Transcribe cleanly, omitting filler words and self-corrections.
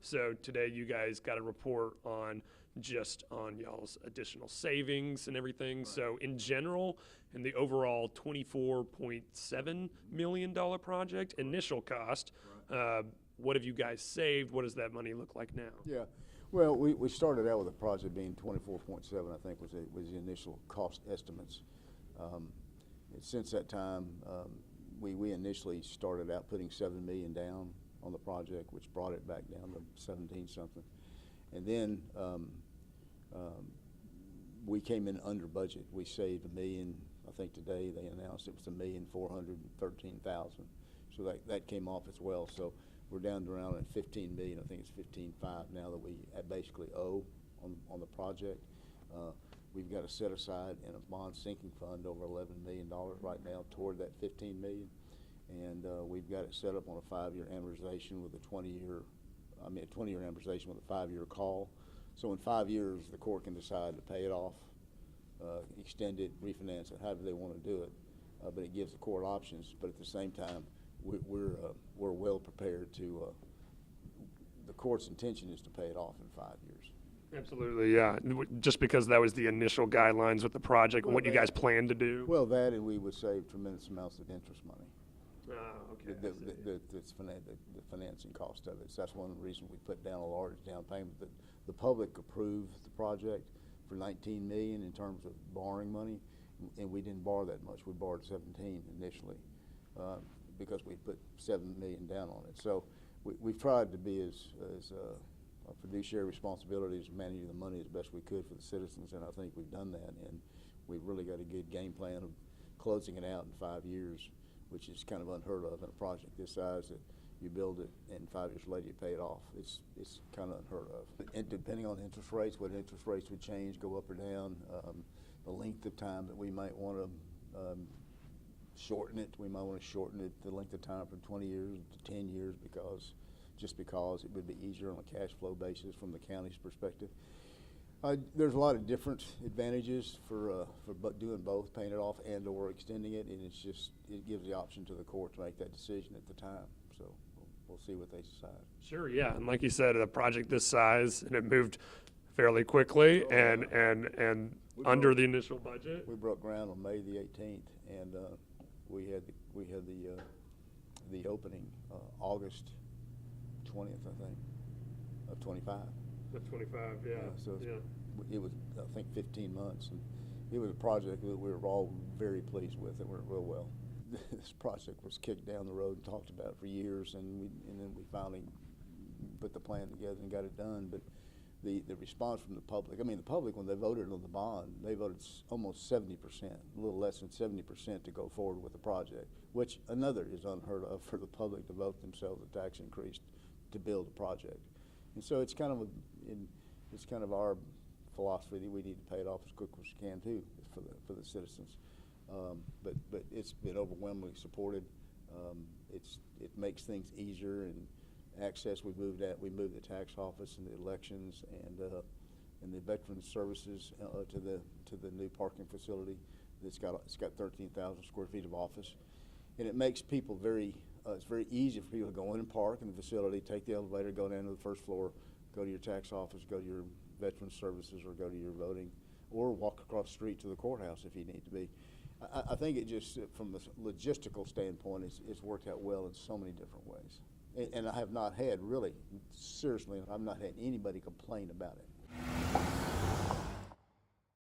So today you guys got a report on just on y'all's additional savings and everything. Right. So in general, in the overall $24.7 million project, initial cost, right. What have you guys saved? What does that money look like now? Yeah, well, we started out with a project being 24.7, I think was the initial cost estimates. Since that time, we initially started out putting $7 million down on the project, which brought it back down to 17 something. And then we came in under budget. We saved $1 million. I think today they announced it was $1,413,000. So that came off as well. So we're down to around at 15 million. I think it's 15.5 now that we basically owe on the project. We've got to set aside in a bond sinking fund over $11 million right now toward that 15 million. And we've got it set up on a 5-year amortization with a 20-year amortization with a 5-year call. So in 5 years, the court can decide to pay it off, extend it, refinance it, however they want to do it. But it gives the court options. But at the same time, we're well prepared to. The court's intention is to pay it off in 5 years. Absolutely, yeah. Just because that was the initial guidelines with the project and what you guys plan to do. Well, that and we would save tremendous amounts of interest money. Okay. The financing cost of it. So that's one reason we put down a large down payment. The public approved the project for $19 million in terms of borrowing money, and we didn't borrow that much. We borrowed 17 initially because we put $7 million down on it. So we've tried to be as a fiduciary responsibility is managing the money as best we could for the citizens, and I think we've done that. And we've really got a good game plan of closing it out in 5 years, which is kind of unheard of in a project this size, that you build it and 5 years later you pay it off. It's kind of unheard of. And depending on interest rates, what interest rates would change, go up or down, the length of time that we might want to shorten it. We might want to shorten it, the length of time from 20 years to 10 years just because it would be easier on a cash flow basis from the county's perspective. There's a lot of different advantages for doing both, paying it off and or extending it, and it gives the option to the court to make that decision at the time. So we'll see what they decide. Sure, yeah, and like you said, a project this size, and it moved fairly quickly and under the initial budget. We broke ground on May the 18th, and we had the opening August 20th, I think, of 25. Of 25, yeah. So it was, I think, 15 months, and it was a project that we were all very pleased with. It went real well. This project was kicked down the road and talked about for years, and then we finally put the plan together and got it done. But the response from the public, the public, when they voted on the bond, they voted almost 70%, a little less than 70% to go forward with the project, which another is unheard of for the public to vote themselves a tax increase to build a project. And so it's kind of our philosophy that we need to pay it off as quick as we can too for the citizens. But it's been overwhelmingly supported. It makes things easier and access. We moved the tax office and the elections and the veterans services to the new parking facility. It's got 13,000 square feet of office, and it makes people it's very easy for people to go in and park in the facility, take the elevator, go down to the first floor, go to your tax office, go to your veterans services, or go to your voting, or walk across the street to the courthouse if you need to be. I think it just, from a logistical standpoint, it's worked out well in so many different ways. And I have not had, really, seriously, I've not had anybody complain about it.